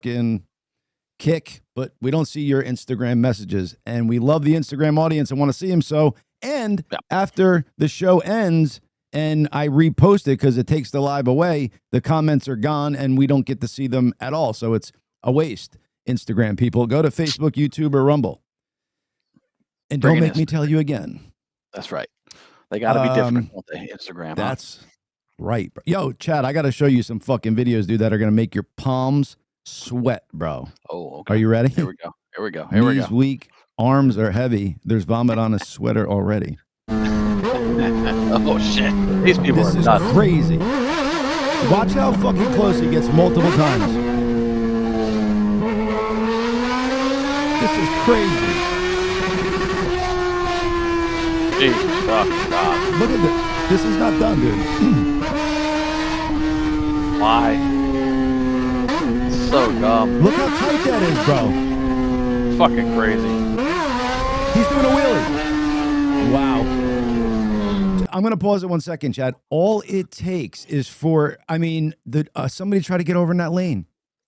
fucking kick, but we don't see your Instagram messages. And we love the Instagram audience and want to see them. So, and after the show ends and I repost it because it takes the live away, the comments are gone and we don't get to see them at all. So it's a waste. Instagram people, go to Facebook, YouTube, or Rumble. And don't make me tell you again. That's right. They got to be different, don't they? Instagram. That's right. Yo, Chad, I got to show you some fucking videos, dude, that are going to make your palms sweat, bro. Oh, okay. Are you ready? Here we go. Knees weak, arms are heavy. There's vomit on his sweater already. Oh, shit. These people are nuts. This is crazy. Watch how fucking close he gets multiple times. This is crazy. Jesus fucking God. Look at this. This is not done, dude. Why? It's so dumb. Look how tight that is, bro. It's fucking crazy. He's doing a wheelie. Wow. I'm going to pause it 1 second, Chad. All it takes is for, somebody try to get over in that lane.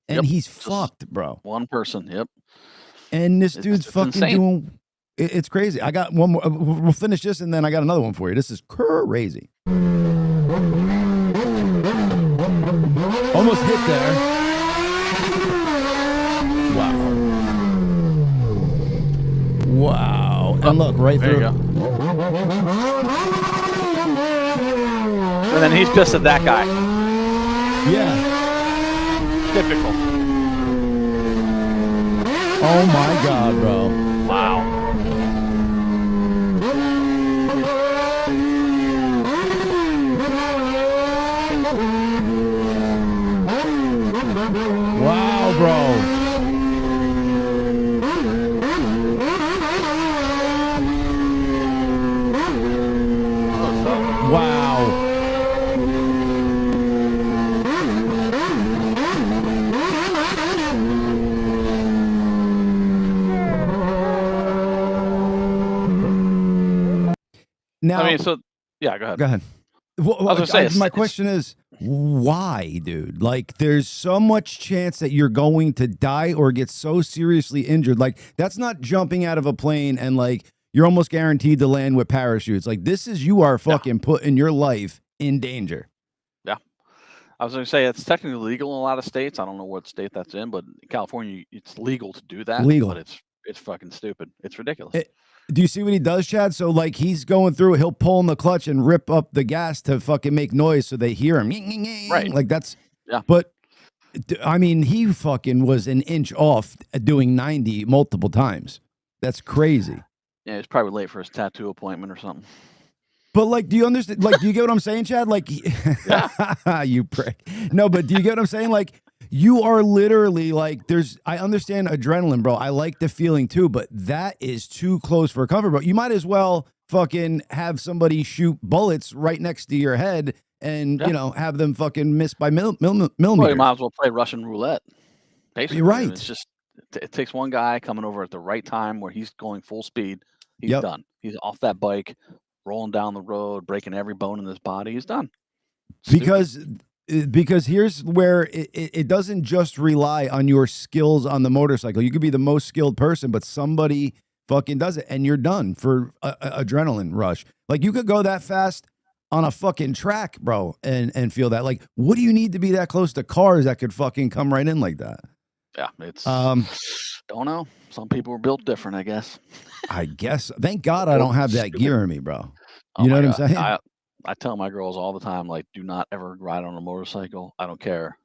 And he's fucked, bro. One person, yep. And this dude's fucking doing... It's crazy. I got one more. We'll finish this, and then I got another one for you. This is crazy. Almost hit there. Wow. And look, right there through. You go. And then he's pissed at that guy. Yeah. Typical. Oh, my God, bro. Wow. Wow, bro. Wow. Now, go ahead. Go ahead. Well, my question is, why, dude? Like, there's so much chance that you're going to die or get so seriously injured. Like, that's not jumping out of a plane and, like, you're almost guaranteed to land with parachutes. Like, this is, you are fucking putting your life in danger. Yeah. I was going to say, it's technically legal in a lot of states. I don't know what state that's in, but in California, it's legal to do that. Legal. But it's fucking stupid. It's ridiculous. Do you see what he does, Chad? So, like, he's going through, he'll pull in the clutch and rip up the gas to fucking make noise so they hear him. Right. Like, that's, but, I mean, he fucking was an inch off doing 90 multiple times. That's crazy. Yeah, he's probably late for his tattoo appointment or something. But, like, do you understand? Like, do you get what I'm saying, Chad? Like, you prick. No, but do you get what I'm saying? Like, you are literally like, I understand adrenaline, bro. I like the feeling too, but that is too close for comfort, bro. You might as well fucking have somebody shoot bullets right next to your head and, have them fucking miss by millimeters. Well, you might as well play Russian roulette. Basically. You're right. It's just, it takes one guy coming over at the right time where he's going full speed. He's done. He's off that bike, rolling down the road, breaking every bone in his body. He's done. Because here's where it doesn't just rely on your skills on the motorcycle. You could be the most skilled person, but somebody fucking does it and you're done for adrenaline rush. Like, you could go that fast on a fucking track, bro, and feel that. Like, what do you need to be that close to cars that could fucking come right in like that? Yeah, it's don't know. Some people were built different, I guess. I guess. Thank God I don't have that gear in me, bro. Oh, you know what I'm saying? I tell my girls all the time, like, do not ever ride on a motorcycle. I don't care.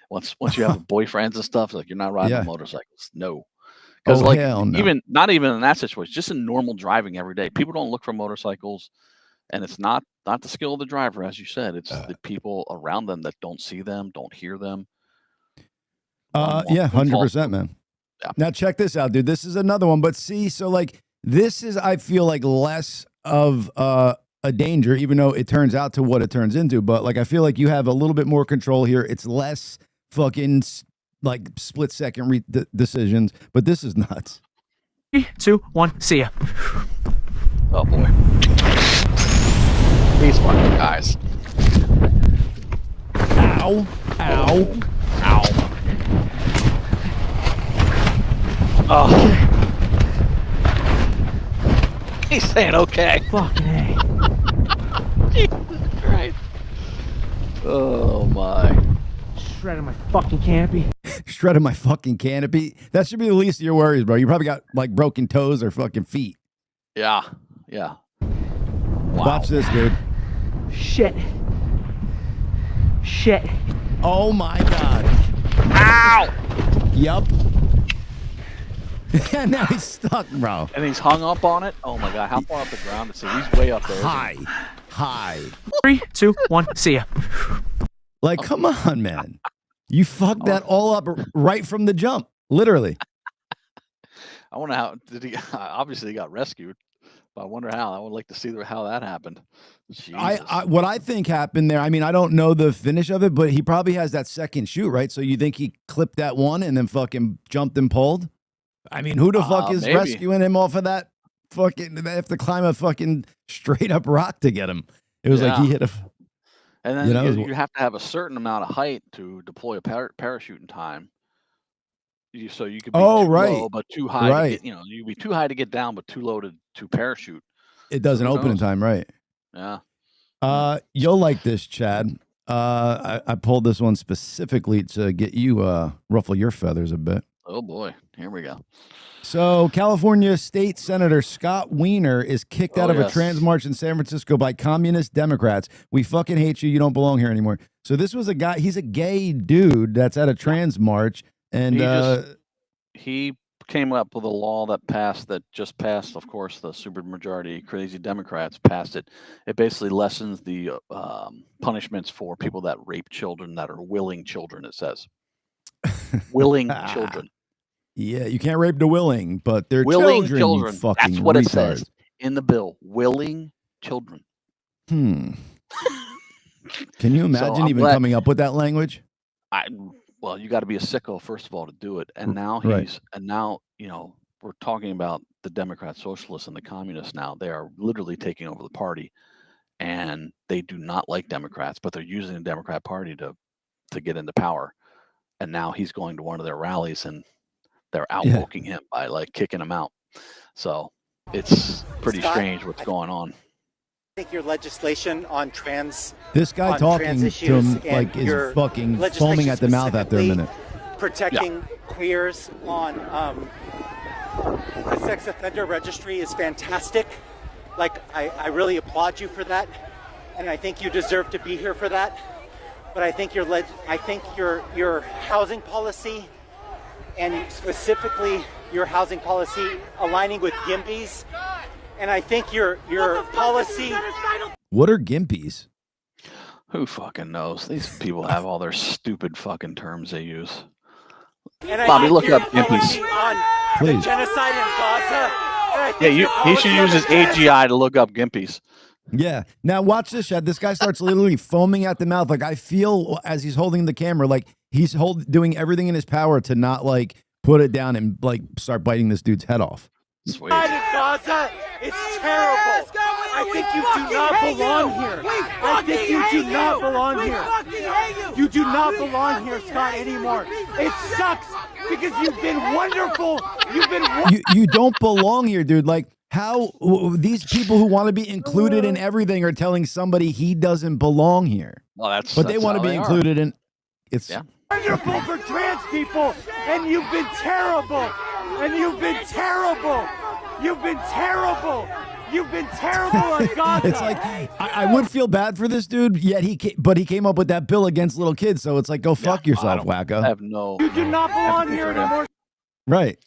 Once you have boyfriends and stuff, like, you're not riding motorcycles. No. Because not even in that situation, just in normal driving every day, people don't look for motorcycles, and it's not the skill of the driver, as you said. It's the people around them that don't see them, don't hear them. 100%, man. Yeah. Now check this out, dude. This is another one, but see, so like this is, I feel like, less of a danger, even though it turns out to what it turns into. But like, I feel like you have a little bit more control here. It's less fucking like split second decisions, but this is nuts. 3, 2, 1, see ya. Oh boy. These fucking guys. Ow. Ow. Ow. Oh. He's saying okay. Fucking A. Jesus Christ. Oh my. Shredding my fucking canopy. Shredding my fucking canopy. That should be the least of your worries, bro. You probably got like broken toes or fucking feet. Yeah. Yeah. Wow. Watch this, dude. Shit. Shit. Oh my God. Ow! Yup. Now he's stuck, bro. And he's hung up on it. Oh my God. How far up the ground is he? He's way up there. High. High. 3, 2, 1. See ya. Like, come on, man. You fucked that all up right from the jump. Literally. I wonder how did he obviously he got rescued. But I wonder how. I would like to see how that happened. What I think happened there, I mean, I don't know the finish of it, but he probably has that second shoot, right? So you think he clipped that one and then fucking jumped and pulled? I mean, who the fuck is rescuing him off of that fucking, they have to climb a fucking straight up rock to get him. It was like he hit a... And then you have to have a certain amount of height to deploy a parachute in time. So you could be too low, but too high. To get, you'd be too high to get down, but too low to parachute. It doesn't open in time, right? Yeah. You'll like this, Chad. I pulled this one specifically to get you ruffle your feathers a bit. Oh boy, here we go. So, California State Senator Scott Wiener is kicked out of a trans march in San Francisco by communist Democrats. We fucking hate you. You don't belong here anymore. So, this was a guy, he's a gay dude that's at a trans march. And he came up with a law that just passed, of course, the supermajority crazy Democrats passed it. It basically lessens the punishments for people that rape children that are willing children, it says. Willing children. Yeah, you can't rape the willing, but they're willing children. You fucking That's what retard. It says in the bill. Willing children. Can you imagine even coming up with that language? Well, you got to be a sicko first of all to do it, and now we're talking about the Democrat socialists and the communists. Now they are literally taking over the party, and they do not like Democrats, but they're using the Democrat Party to get into power. And now he's going to one of their rallies, and they're outvoting him by like kicking him out. So it's pretty strange what's going on. I think your legislation on this guy talking to him like is fucking foaming at the mouth after a minute. Protecting queers on the sex offender registry is fantastic. Like I really applaud you for that, and I think you deserve to be here for that. But I think your housing policy, and specifically your housing policy aligning with GIMPs. And I think your policy. What are GIMPs? Who fucking knows? These people have all their stupid fucking terms they use. And Bobby, look up GIMPs. Please. Genocide in Gaza. He should use his AGI to look up GIMPs. Yeah. Now watch this, Chad. This guy starts literally foaming at the mouth. Like I feel as he's holding the camera, like he's doing everything in his power to not like put it down and like start biting this dude's head off. Sweet. Gaza, it's terrible. I think you do not belong here. I think you do not belong here. You do not belong here, Scott, anymore. It sucks because you've been wonderful. You don't belong here, dude. Like how these people who want to be included in everything are telling somebody he doesn't belong here. Well, but they want to be included in. It's wonderful for trans people, and you've been terrible. And you've been terrible. You've been terrible. You've been terrible on Gaza. It's like I would feel bad for this dude, yet he came up with that bill against little kids. So it's like, go fuck yourself, wacko. I have no. You do not belong here anymore. Right.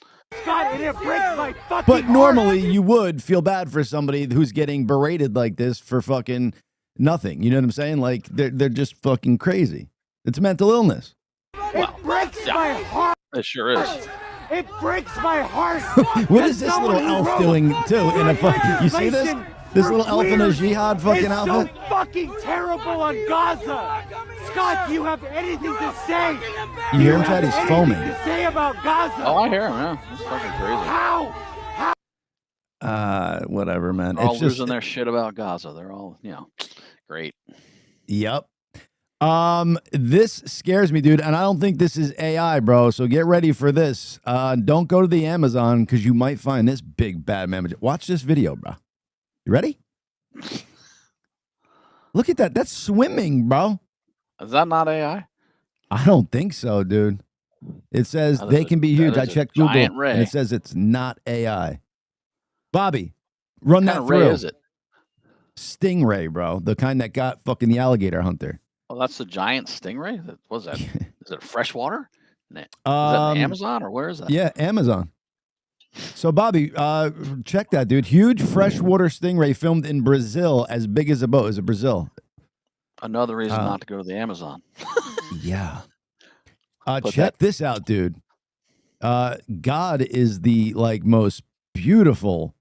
Scott, and it breaks my fucking But normally you would feel bad for somebody who's getting berated like this for fucking nothing. You know what I'm saying? Like they're just fucking crazy. It's mental illness. It breaks my heart. It sure is. It breaks my heart. What is this little elf doing too? In a fucking, you see this? This little elf in a jihad fucking outfit? So fucking terrible on Gaza. Scott, do you have anything to say? You hear him, Chad? He's foaming. To say about Gaza? Oh, I hear him. Yeah, it's fucking crazy. How? Whatever, man. They're all losing their shit about Gaza. They're all, great. Yep. This scares me, dude, and I don't think this is AI, bro. So get ready for this. Don't go to the Amazon because you might find this big bad man. Watch this video, bro. You ready? Look at that. That's swimming, bro. Is that not AI? I don't think so, dude. It says they can be huge. I checked Google, and it says it's not AI. Bobby, run that through. What ray is it? Stingray, bro. The kind that got fucking the alligator hunter. Oh, that's the giant stingray? What was that? Is it freshwater? Is that Amazon or where is that? Yeah, Amazon. So, Bobby, check that, dude. Huge freshwater stingray filmed in Brazil, as big as a boat. Is it Brazil? Another reason not to go to the Amazon. Yeah. Check this out, dude. God is the most beautiful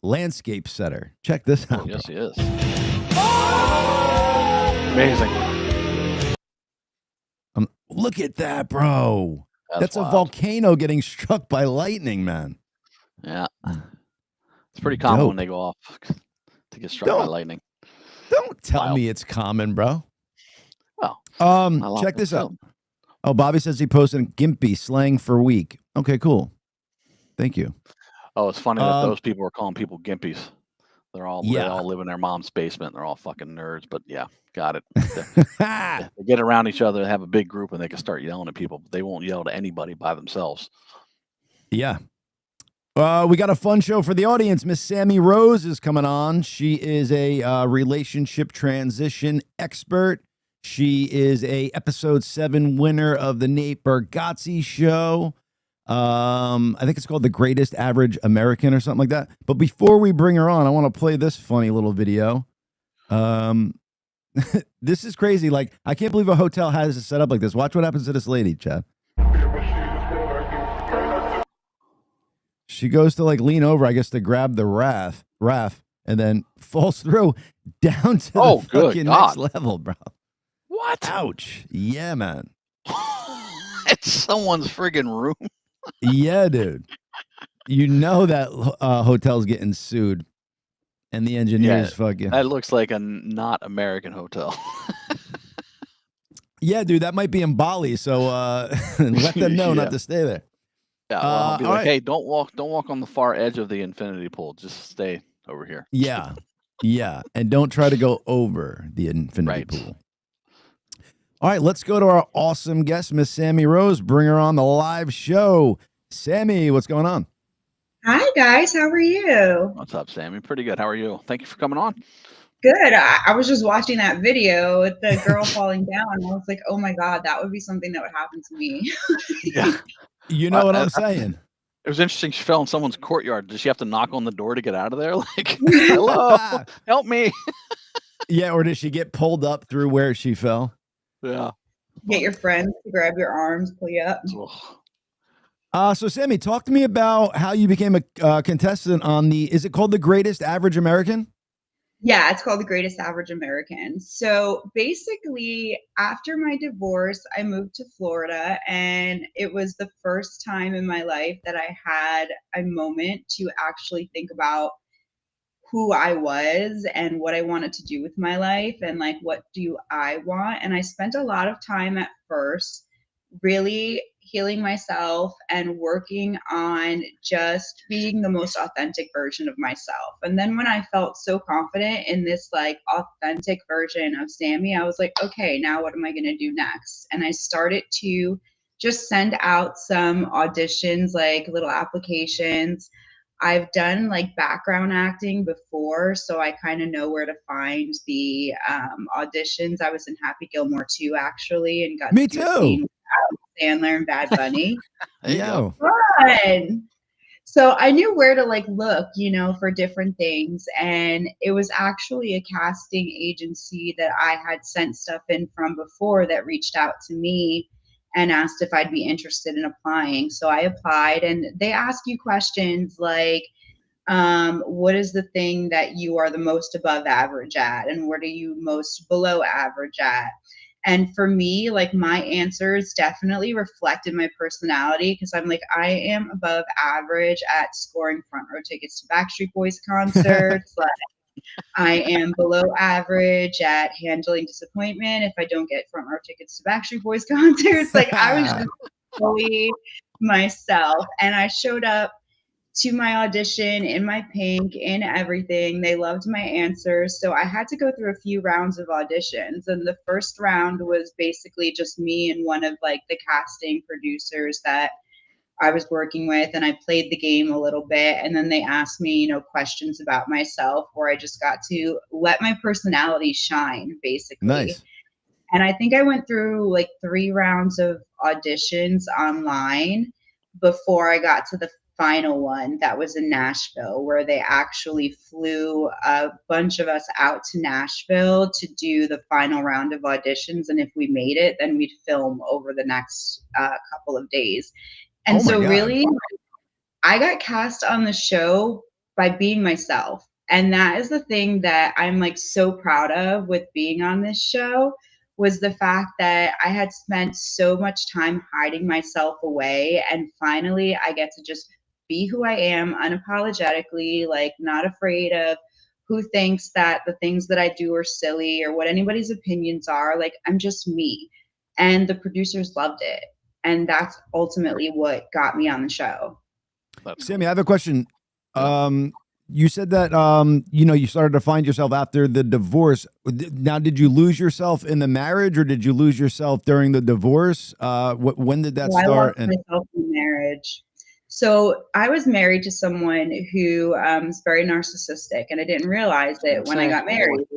landscape setter. Check this out. Oh, yes, he is. Amazing. Look at that, bro. That's wild. A volcano getting struck by lightning, man. Yeah. It's pretty common when they go off to get struck by lightning. Don't tell me it's common, bro. Well, check this out. Oh, Bobby says he posted Gimpy slang for week. Okay, cool. Thank you. Oh, it's funny that those people are calling people Gimpies. They all live in their mom's basement. They're all fucking nerds, but yeah, got it. They get around each other, have a big group, and they can start yelling at people, but they won't yell to anybody by themselves. Yeah. We got a fun show for the audience. Miss Sammie Rose is coming on. She is a relationship transition expert. She is a episode 7 winner of the Nate Bargatze show. I think it's called The Greatest Average American or something like that. But before we bring her on, I want to play this funny little video. This is crazy. I can't believe a hotel has it set up like this. Watch what happens to this lady, Chad. She goes to lean over, I guess, to grab the raft, and then falls through down to the fucking next level, bro. What? Ouch. Yeah, man. It's someone's friggin' room. Yeah, dude. You know that hotel's getting sued, and the engineers fucking. That looks like a not American hotel. Yeah, dude, that might be in Bali. So let them know not to stay there. Yeah, well, I'll be like, hey, don't walk on the far edge of the infinity pool. Just stay over here. Yeah, yeah, and don't try to go over the infinity pool. All right, let's go to our awesome guest, Miss Sammie Rose. Bring her on the live show. Sammie, what's going on? Hi, guys. How are you? What's up, Sammie? Pretty good. How are you? Thank you for coming on. Good. I was just watching that video with the girl falling down. I was like, oh, my God, that would be something that would happen to me. Yeah. You know what I'm saying? It was interesting. She fell in someone's courtyard. Does she have to knock on the door to get out of there? Hello, help me. Yeah, or did she get pulled up through where she fell? Yeah. Get your friends to grab your arms, pull you up. So Sammie, talk to me about how you became a contestant on is it called The Greatest Average American? Yeah, it's called The Greatest Average American. So basically, after my divorce, I moved to Florida, and it was the first time in my life that I had a moment to actually think about who I was and what I wanted to do with my life and what do I want. And I spent a lot of time at first really healing myself and working on just being the most authentic version of myself. And then when I felt so confident in this authentic version of Sammie, I was like, okay, now what am I going to do next? And I started to just send out some auditions, little applications. I've done background acting before, so I kind of know where to find the auditions. I was in Happy Gilmore 2 actually, and got me to too. See Sandler and Bad Bunny. Yeah, fun. So I knew where to look, for different things, and it was actually a casting agency that I had sent stuff in from before that reached out to me and asked if I'd be interested in applying. So I applied, and they ask you questions like, what is the thing that you are the most above average at? And what are you most below average at? And for me, my answers definitely reflected my personality, because I'm I am above average at scoring front row tickets to Backstreet Boys concerts. I am below average at handling disappointment if I don't get front row tickets to Backstreet Boys concerts. Like, I was just fully myself. And I showed up to my audition in my pink, in everything. They loved my answers. So I had to go through a few rounds of auditions. And the first round was basically just me and one of like the casting producers that I was working with, and I played the game a little bit. And then they asked me, questions about myself, where I just got to let my personality shine, basically. Nice. And I think I went through like 3 rounds of auditions online before I got to the final one that was in Nashville, where they actually flew a bunch of us out to Nashville to do the final round of auditions. And if we made it, then we'd film over the next couple of days. And so really, I got cast on the show by being myself. And that is the thing that I'm like so proud of with being on this show, was the fact that I had spent so much time hiding myself away. And finally, I get to just be who I am unapologetically, like not afraid of who thinks that the things that I do are silly or what anybody's opinions are. Like, I'm just me. And the producers loved it. And that's ultimately what got me on the show. Sammie, I have a question. You said that you started to find yourself after the divorce. Now, did you lose yourself in the marriage, or did you lose yourself during the divorce? When did that start? I lost myself in marriage. So I was married to someone who is very narcissistic, and I didn't realize it when I got married.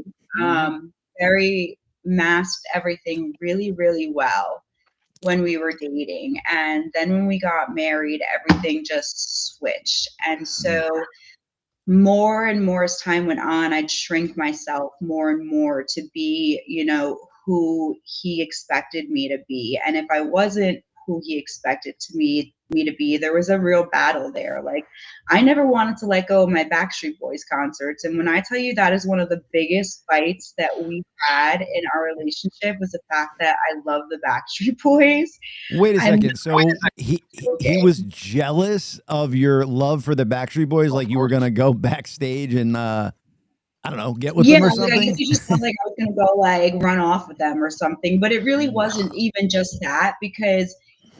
Very masked everything really, really well when we were dating. And then when we got married, everything just switched. And so more and more as time went on, I'd shrink myself more and more to be, who he expected me to be. And if I wasn't who he expected me to be, there was a real battle there. Like, I never wanted to let go of my Backstreet Boys concerts. And when I tell you that is one of the biggest fights that we had in our relationship, was the fact that I love the Backstreet Boys. Wait a second. So he was jealous of your love for the Backstreet Boys, like you were gonna go backstage and I don't know, get with them or something? Yeah, you just felt like I was gonna go like run off with them or something. But it really wasn't even just that, because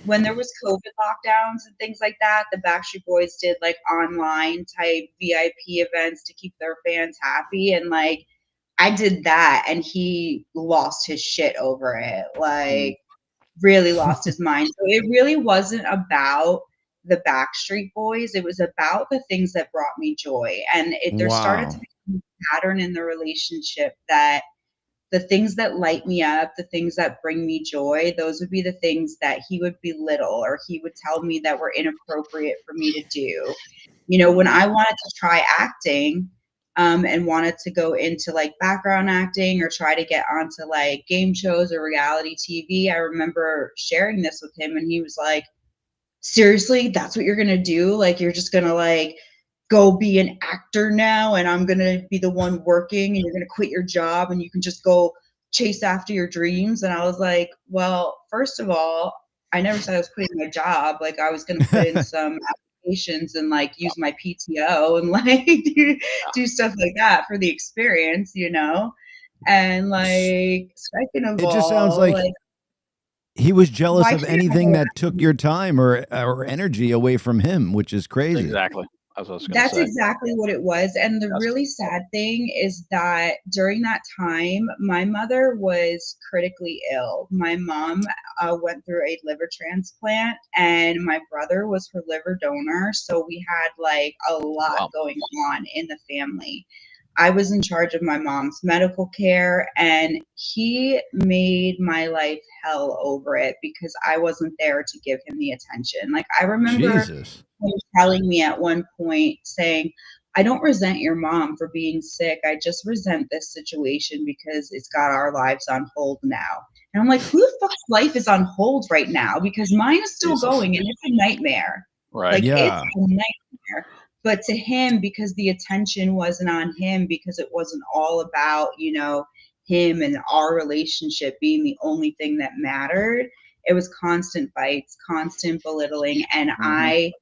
when there was COVID lockdowns and things like that, the Backstreet Boys did like online type VIP events to keep their fans happy. And like, I did that, and he lost his shit over it. Like, really lost his mind. So it really wasn't about the Backstreet Boys. It was about the things that brought me joy. And there started to be a pattern in the relationship that the things that light me up, the things that bring me joy, those would be the things that he would belittle, or he would tell me that were inappropriate for me to do. When I wanted to try acting, and wanted to go into like background acting or try to get onto like game shows or reality TV, I remember sharing this with him, and he was like, seriously, that's what you're going to do? Like, you're just going to like go be an actor now, and I'm going to be the one working, and you're going to quit your job and you can just go chase after your dreams? And I was like, well, first of all, I never said I was quitting my job. Like, I was going to put in some applications and like use my PTO and like do stuff like that for the experience, and like, second of all, it just sounds like he was jealous of anything that took your time or energy away from him, which is crazy. Exactly. That's exactly what it was. And the really sad thing is that during that time, my mother was critically ill. My mom went through a liver transplant, and my brother was her liver donor. So we had like a lot going on in the family. I was in charge of my mom's medical care, and he made my life hell over it because I wasn't there to give him the attention. Like, I remember him telling me at one point, saying, I don't resent your mom for being sick. I just resent this situation because it's got our lives on hold now. And I'm like, who the fuck's life is on hold right now? Because mine is still going, and it's a nightmare. Right. Like, it's a nightmare. But to him, because the attention wasn't on him, because it wasn't all about, him and our relationship being the only thing that mattered, it was constant fights, constant belittling. And I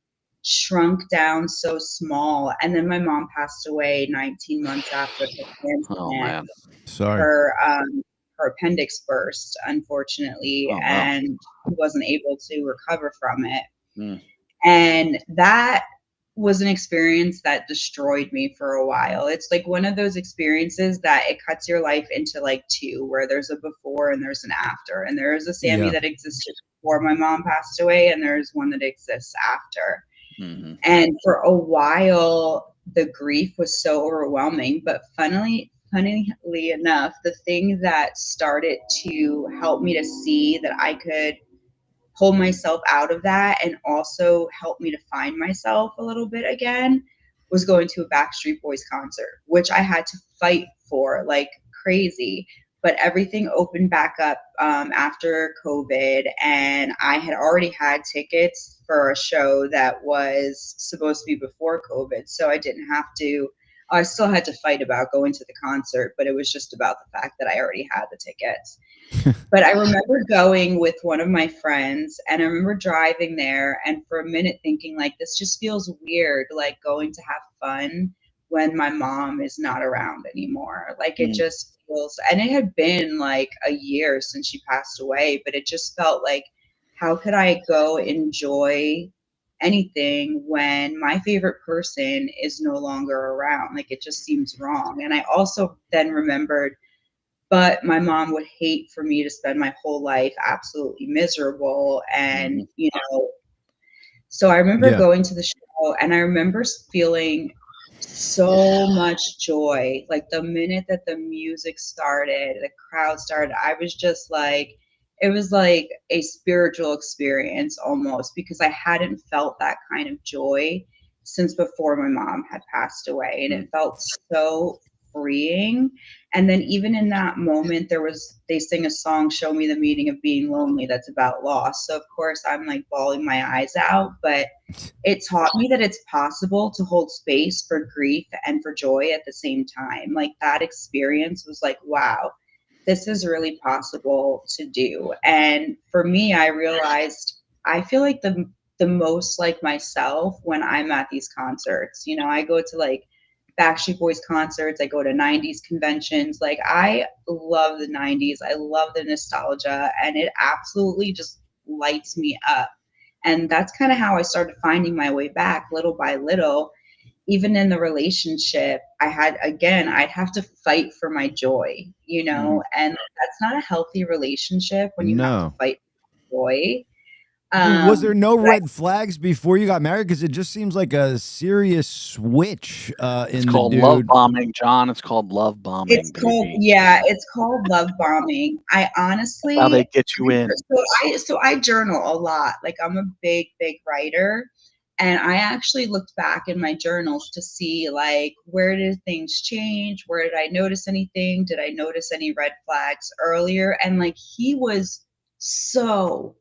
shrunk down so small. And then my mom passed away 19 months after her transplant. Oh man, sorry. Her appendix burst, unfortunately, Oh, wow. and she wasn't able to recover from it. Mm. And that was an experience that destroyed me for a while. It's like one of those experiences that it cuts your life into like two, where there's a before and there's an after. And there is a Sammie that existed before my mom passed away, and there's one that exists after. Mm-hmm. And for a while, the grief was so overwhelming. But funnily enough, the thing that started to help me to see that I could pull myself out of that and also help me to find myself a little bit again was going to a Backstreet Boys concert, which I had to fight for like crazy. But everything opened back up after COVID, and I had already had tickets for a show that was supposed to be before COVID. So I didn't have to, I still had to fight about going to the concert, but it was just about the fact that I already had the tickets. But I remember going with one of my friends, and I remember driving there and for a minute thinking like, this just feels weird, like going to have fun when my mom is not around anymore. Like it just feels, and it had been like a year since she passed away, but it just felt like, how could I go enjoy anything when my favorite person is no longer around? Like it just seems wrong. And I also then remembered, but my mom would hate for me to spend my whole life absolutely miserable. And, you know, so I remember going to the show, and I remember feeling so much joy. Like the minute that the music started, the crowd started, I was just like, it was like a spiritual experience almost, because I hadn't felt that kind of joy since before my mom had passed away. And it felt so freeing. And then even in that moment, they sing a song, Show Me the Meaning of Being Lonely, that's about loss. So of course I'm like bawling my eyes out, but it taught me that it's possible to hold space for grief and for joy at the same time. Like that experience was like, wow, this is really possible to do. And for me, I realized I feel like the most like myself when I'm at these concerts. You know, I go to like Backstreet Boys concerts, I go to 90s conventions. Like I love the 90s. I love the nostalgia, and it absolutely just lights me up. And that's kind of how I started finding my way back little by little. Even in the relationship, I'd have to fight for my joy, you know, and that's not a healthy relationship when you have to fight for joy. Was there no red flags before you got married? Because it just seems like a serious switch it's called love bombing, John. It's called love bombing. It's called love bombing. I honestly, how they get you in. So I journal a lot. Like I'm a big writer. And I actually looked back in my journals to see like, where did things change? Where did I notice anything? Did I notice any red flags earlier? And like, he was so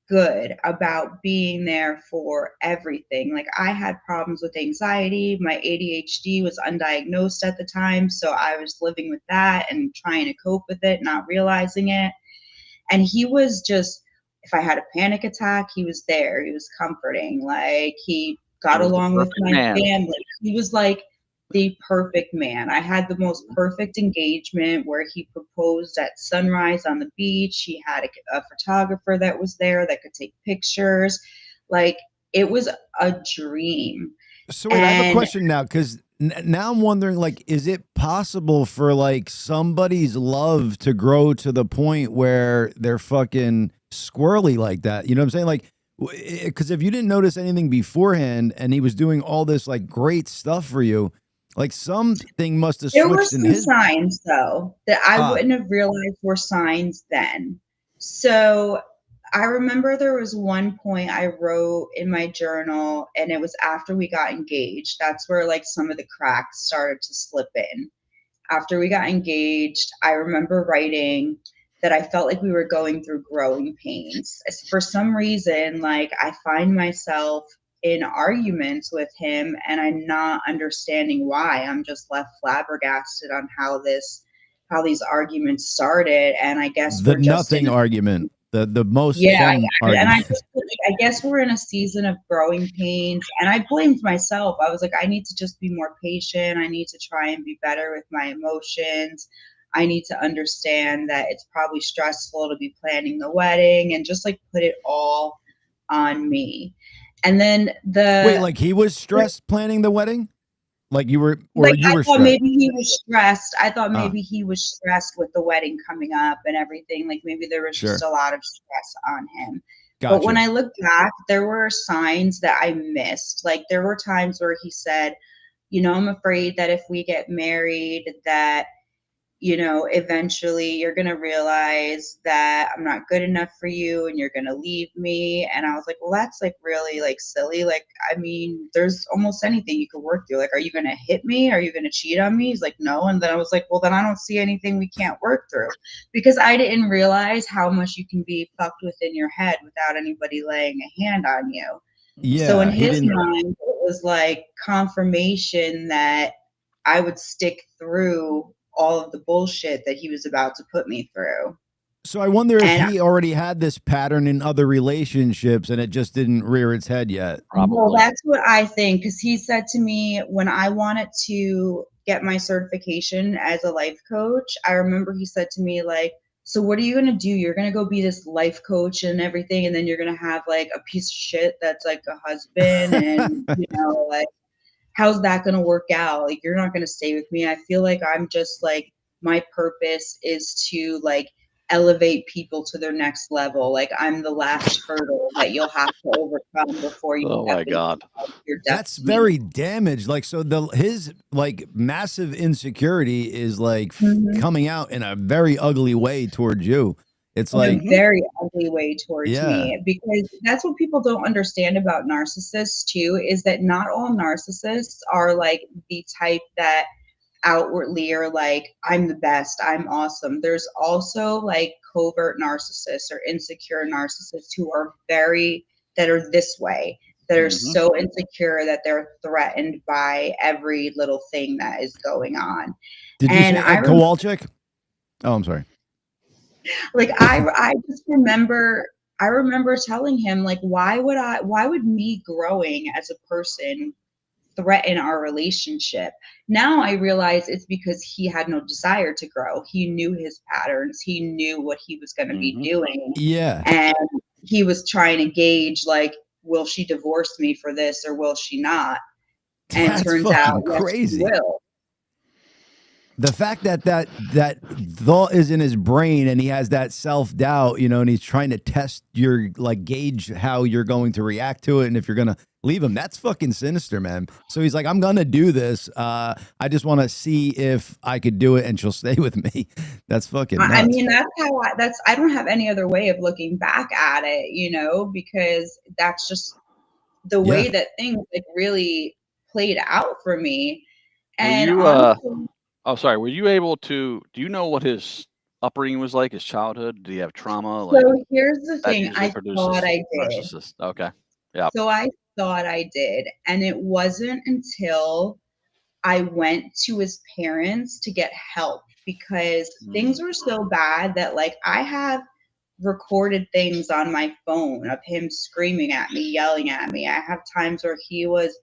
good about being there for everything. Like I had problems with anxiety. My ADHD was undiagnosed at the time. So I was living with that and trying to cope with it, not realizing it. And he was just, if I had a panic attack, he was there. He was comforting. Like he got along with my family. He was like the perfect man. I had the most perfect engagement where he proposed at sunrise on the beach. He had a photographer that was there that could take pictures. Like it was a dream. So wait, I have a question now, because now I'm wondering, like, is it possible for like somebody's love to grow to the point where they're fucking squirrely like that? You know what I'm saying? Like, because if you didn't notice anything beforehand and he was doing all this like great stuff for you, like something must have switched. There were some signs though that I wouldn't have realized were signs then. So I remember there was one point I wrote in my journal, and it was after we got engaged. That's where like some of the cracks started to slip in. After we got engaged, I remember writing that I felt like we were going through growing pains. For some reason, like I find myself in arguments with him and I'm not understanding why. I'm just left flabbergasted on how these arguments started. And I guess the nothing argument. The most Yeah, fun and I argument. just I guess we're in a season of growing pains, and I blamed myself. I was like, I need to just be more patient. I need to try and be better with my emotions. I need to understand that it's probably stressful to be planning the wedding and just like put it all on me. And then Wait, like he was stressed planning the wedding? Like you were, or like you I were thought stressed? maybe he was stressed. I thought maybe he was stressed with the wedding coming up and everything. Like maybe there was just Sure. a lot of stress on him. But when Gotcha. I look back, there were signs that I missed. Like there were times where he said, you know, I'm afraid that if we get married, that you know, eventually you're going to realize that I'm not good enough for you and you're going to leave me. And I was like, well, that's like really like silly. Like, I mean, there's almost anything you could work through. Like, are you going to hit me? Are you going to cheat on me? He's like, no. And then I was like, well, then I don't see anything we can't work through, because I didn't realize how much you can be fucked within your head without anybody laying a hand on you. So in Yeah, he his didn't. mind, it was like confirmation that I would stick through all of the bullshit that he was about to put me through. So I wonder if And he already had this pattern in other relationships and it just didn't rear its head yet. Probably. well, that's what I think, because he said to me when I wanted to get my certification as a life coach, I remember he said to me, like, so what are you going to do? You're going to go be this life coach and everything, and then you're going to have like a piece of shit that's like a husband and, you know, like, how's that going to work out? Like, you're not going to stay with me. I feel like I'm just like, my purpose is to like elevate people to their next level. Like, I'm the last hurdle that you'll have to overcome before you Oh step my into God. your That's destiny. very damaged. Like, so his like massive insecurity is like coming out in a very ugly way towards you. It's In like, a very ugly way towards yeah, me, because that's what people don't understand about narcissists too, is that not all narcissists are like the type that outwardly are like, I'm the best, I'm awesome. There's also like covert narcissists or insecure narcissists who are that are this way, that are so insecure that they're threatened by every little thing that is going on. did you And say Ed Kowalczyk? Oh, I'm sorry. like I just remember telling him, like, why would me growing as a person threaten our relationship? Now I realize it's because he had no desire to grow. He knew his patterns. He knew what he was going to be doing. Yeah. And he was trying to gauge, like, will she divorce me for this or will she not? And That's it turns fucking out, crazy. yes, she will. The fact that thought is in his brain and he has that self-doubt, you know, and he's trying to test your, like, gauge how you're going to react to it and if you're going to leave him, that's fucking sinister, man. So he's like, I'm going to do this. I just want to see if I could do it and she'll stay with me. That's fucking nuts. I mean, that's how I don't have any other way of looking back at it, you know, because that's just the way that things like really played out for me. And honestly, oh, sorry. Were you able to? Do you know what his upbringing was like? His childhood? Did he have trauma? Like, so here's the that thing. usually I thought produces I did. narcissist. Okay. Yeah. So I thought I did. And it wasn't until I went to his parents to get help, because things were so bad that, like, I have recorded things on my phone of him screaming at me, yelling at me. I have times where he was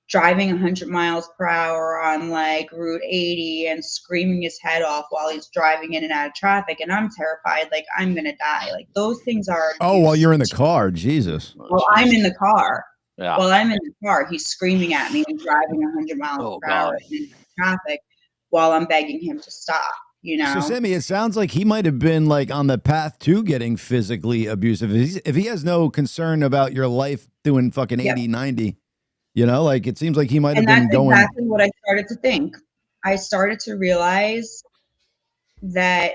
driving 100 miles per hour on like Route 80 and screaming his head off while he's driving in and out of traffic. And I'm terrified, like, I'm going to die. Like, those things are. Oh, while you're in the car, Jesus. Well, I'm in the car. Yeah. While I'm in the car, he's screaming at me and driving 100 miles per hour in traffic while I'm begging him to stop. You know? So, Sammie, it sounds like he might have been like on the path to getting physically abusive. If he has no concern about your life doing fucking 80, 90, you know, like, it seems like he might have been going. And that's exactly what I started to think. I started to realize that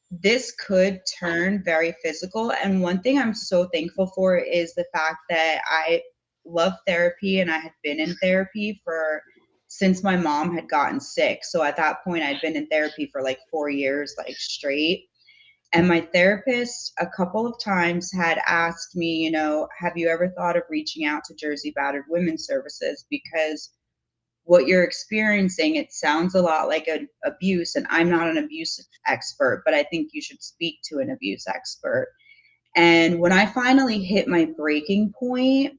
this could turn very physical. And one thing I'm so thankful for is the fact that I love therapy, and I had been in therapy since my mom had gotten sick. So at that point, I'd been in therapy for like 4 years, like straight. And my therapist a couple of times had asked me, you know, have you ever thought of reaching out to Jersey Battered Women's Services? Because what you're experiencing, it sounds a lot like an abuse. And I'm not an abuse expert, but I think you should speak to an abuse expert. And when I finally hit my breaking point,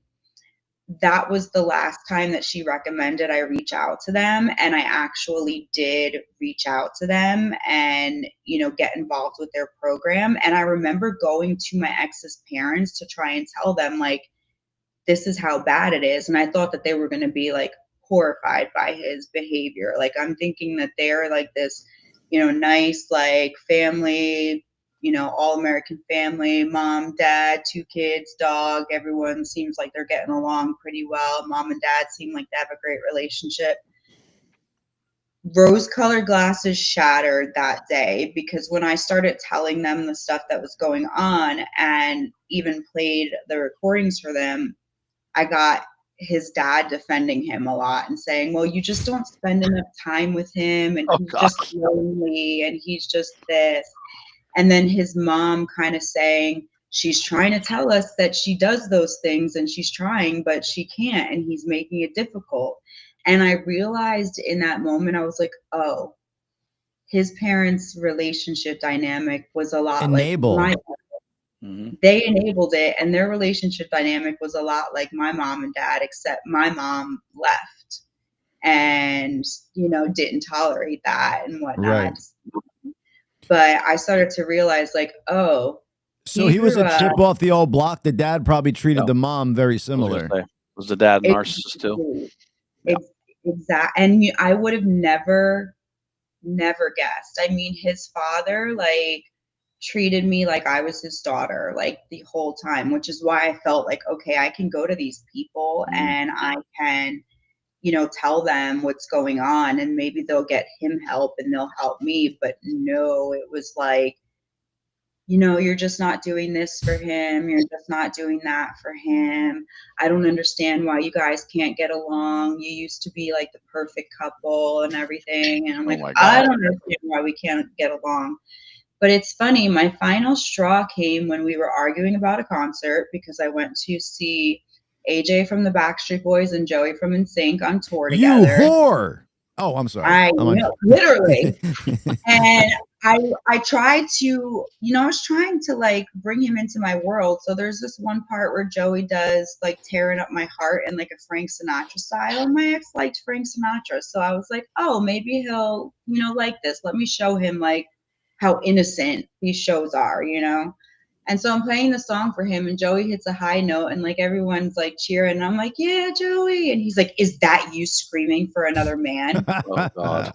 that was the last time that she recommended I reach out to them. And I actually did reach out to them and, you know, get involved with their program. And I remember going to my ex's parents to try and tell them, like, this is how bad it is. And I thought that they were going to be like horrified by his behavior. Like, I'm thinking that they're like this, you know, nice, like family, you know, all American family, mom, dad, 2 kids, dog. Everyone seems like they're getting along pretty well. Mom and dad seem like they have a great relationship. Rose-colored glasses shattered that day, because when I started telling them the stuff that was going on and even played the recordings for them, I got his dad defending him a lot and saying, well, you just don't spend enough time with him, and he's just lonely, and he's just this. And then his mom kind of saying, she's trying to tell us that she does those things and she's trying, but she can't, and he's making it difficult. And I realized in that moment, I was like, oh, his parents' relationship dynamic was a lot like my They enabled it, and their relationship dynamic was a lot like my mom and dad, except my mom left and, you know, didn't tolerate that and whatnot. Right. But I started to realize, like, oh, so he was a chip off the old block. The dad probably treated the mom very similar. Was the dad narcissist too? Exactly. And I would have never guessed. I mean, his father, like, treated me like I was his daughter, like, the whole time, which is why I felt like, okay, I can go to these people and I can, you know, tell them what's going on, and maybe they'll get him help and they'll help me. But no, it was like, you know, you're just not doing this for him. You're just not doing that for him. I don't understand why you guys can't get along. You used to be like the perfect couple and everything. And I'm like, I don't understand why we can't get along. But it's funny, my final straw came when we were arguing about a concert, because I went to see AJ from the Backstreet Boys and Joey from NSYNC on tour together. You whore! Oh, I'm sorry. I know, literally. And I tried to, you know, I was trying to like bring him into my world. So there's this one part where Joey does like Tearing Up My Heart in like a Frank Sinatra style. And my ex liked Frank Sinatra. So I was like, oh, maybe he'll, you know, like this. Let me show him like how innocent these shows are, you know? And so I'm playing the song for him, and Joey hits a high note, and like everyone's like cheering. And I'm like, yeah, Joey. And he's like, is that you screaming for another man? Oh, God.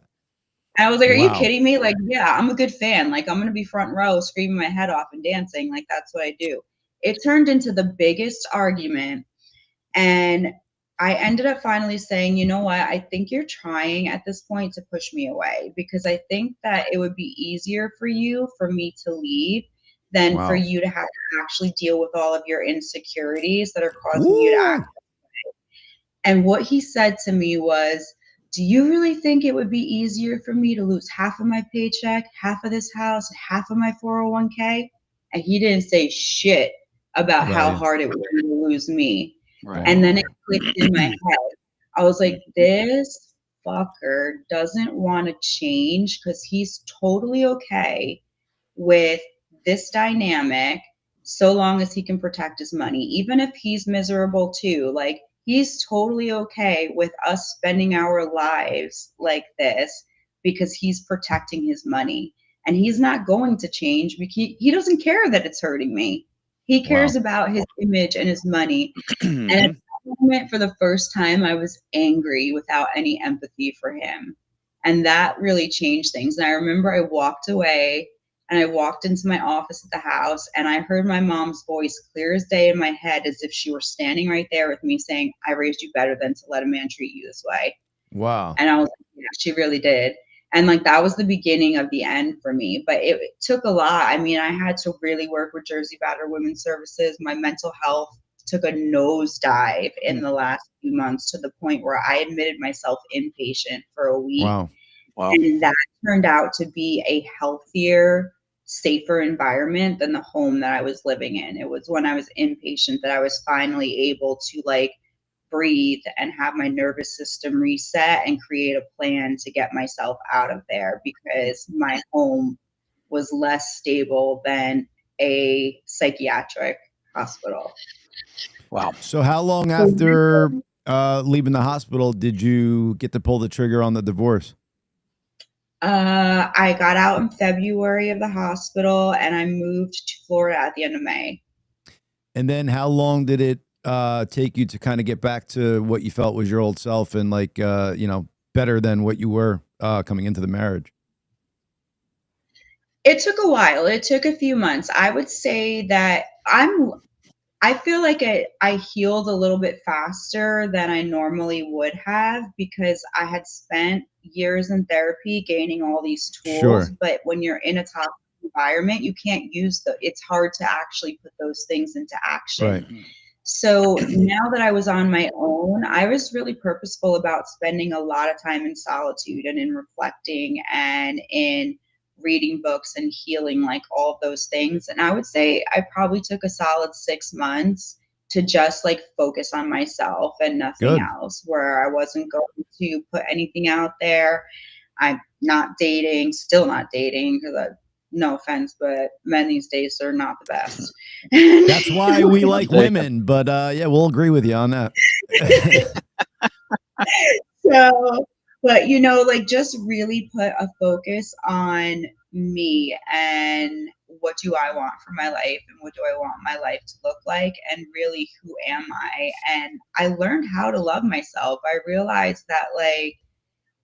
And I was like, are you kidding me? Like, yeah, I'm a good fan. Like, I'm going to be front row screaming my head off and dancing. Like, that's what I do. It turned into the biggest argument. And I ended up finally saying, you know what? I think you're trying at this point to push me away, because I think that it would be easier for me to leave than for you to have to actually deal with all of your insecurities that are causing you to act. And what he said to me was, do you really think it would be easier for me to lose half of my paycheck, half of this house, half of my 401k? And he didn't say shit about how hard it would be to lose me. Right. And then it clicked in my head. I was like, this fucker doesn't want to change, because he's totally okay with this dynamic so long as he can protect his money, even if he's miserable too. Like, he's totally okay with us spending our lives like this because he's protecting his money. And he's not going to change because he doesn't care that it's hurting me. He cares about his image and his money. And at that moment, for the first time, I was angry without any empathy for him. And that really changed things. And I remember I walked away, and I walked into my office at the house, and I heard my mom's voice clear as day in my head, as if she were standing right there with me, saying, I raised you better than to let a man treat you this way. Wow. And I was like, yeah, she really did. And like, that was the beginning of the end for me. But it took a lot. I mean, I had to really work with Jersey Battered Women's Services. My mental health took a nosedive in the last few months, to the point where I admitted myself inpatient for a week. Wow. And that turned out to be a healthier, safer environment than the home that I was living in. It was when I was inpatient that I was finally able to like breathe and have my nervous system reset and create a plan to get myself out of there, because my home was less stable than a psychiatric hospital. Wow. So how long after leaving the hospital did you get to pull the trigger on the divorce? I got out in February of the hospital, and I moved to Florida at the end of May. And then how long did it take you to kind of get back to what you felt was your old self and like, better than what you were coming into the marriage? It took a while. It took a few months. I would say that I feel like I healed a little bit faster than I normally would have because I had spent years in therapy gaining all these tools. Sure. But when you're in a toxic environment, you can't use it's hard to actually put those things into action. Right. So now that I was on my own, I was really purposeful about spending a lot of time in solitude and in reflecting and in reading books and healing, like all of those things. And I would say I probably took a solid 6 months to just like focus on myself and nothing else, where I wasn't going to put anything out there. I'm not dating, still not dating, because no offense, but men these days are not the best. That's why we like women, but yeah, we'll agree with you on that. So, but like just really put a focus on me and what do I want for my life and what do I want my life to look like and really who am I? And I learned how to love myself. I realized that like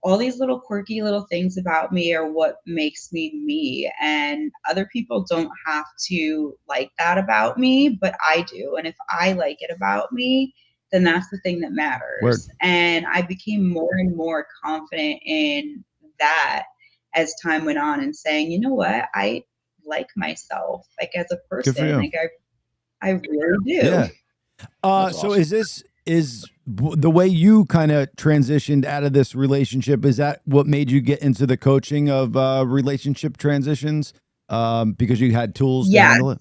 all these little quirky little things about me are what makes me, and other people don't have to like that about me, but I do. And if I like it about me, then that's the thing that matters. Word. And I became more and more confident in that as time went on and saying, you know what, I like myself like as a person. Like I really do. Yeah. So awesome. Is the way you kind of transitioned out of this relationship, is that what made you get into the coaching of relationship transitions? Because you had tools to handle it?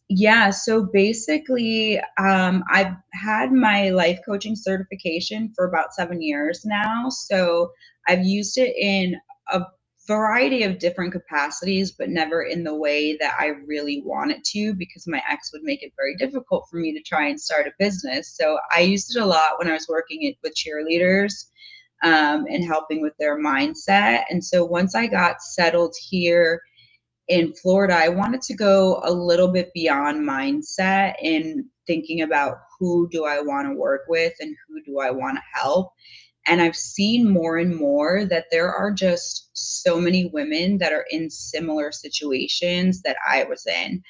Yeah. So basically, I've had my life coaching certification for about 7 years now. So I've used it in a variety of different capacities, but never in the way that I really wanted to, because my ex would make it very difficult for me to try and start a business. So I used it a lot when I was working with cheerleaders and helping with their mindset. And so once I got settled here in Florida, I wanted to go a little bit beyond mindset in thinking about who do I want to work with and who do I want to help. And I've seen more and more that there are just so many women that are in similar situations that I was in,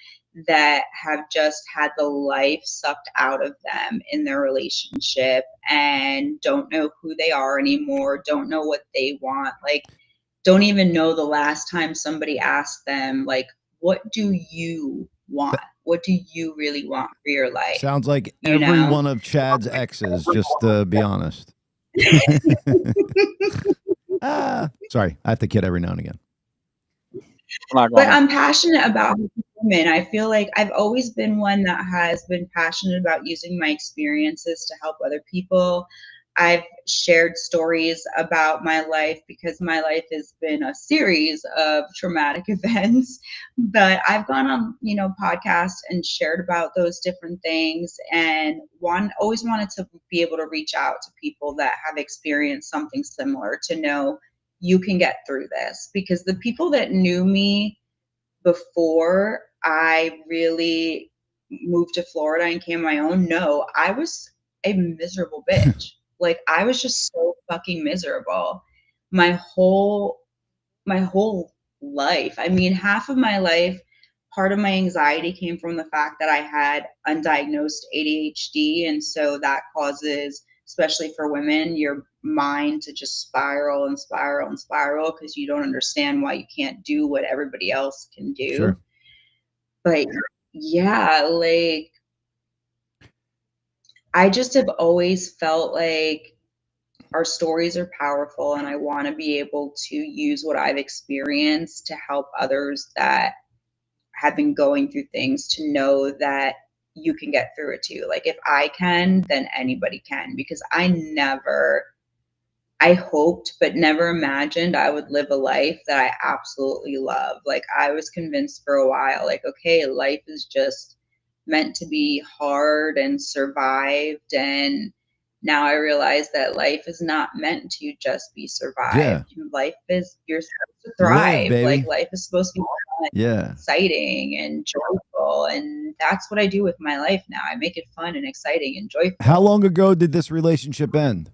that have just had the life sucked out of them in their relationship and don't know who they are anymore, don't know what they want, like don't even know the last time somebody asked them, like, what do you want? What do you really want for your life? Sounds like every one of Chad's exes, just to be honest. Sorry, I have to kid every now and again. But I'm passionate about women. I feel like I've always been one that has been passionate about using my experiences to help other people. I've shared stories about my life because my life has been a series of traumatic events, but I've gone on, podcasts and shared about those different things, and always wanted to be able to reach out to people that have experienced something similar to know you can get through this. Because the people that knew me before I really moved to Florida and came on my own, no, I was a miserable bitch. Like I was just so fucking miserable. My whole life. I mean, half of my life, part of my anxiety came from the fact that I had undiagnosed ADHD. And so that causes, especially for women, your mind to just spiral and spiral and spiral because you don't understand why you can't do what everybody else can do. Sure. But yeah, like I just have always felt like our stories are powerful, and I want to be able to use what I've experienced to help others that have been going through things to know that you can get through it too. Like if I can, then anybody can, because I never I hoped but never imagined I would live a life that I absolutely love. Like, I was convinced for a while, like, okay, life is just meant to be hard and survived. And now I realize that life is not meant to just be survived. Life is, you're supposed to Live, thrive. Like, baby. life is supposed to be fun, exciting and joyful. And that's what I do with my life now. I make it fun and exciting and joyful. How long ago did this relationship end?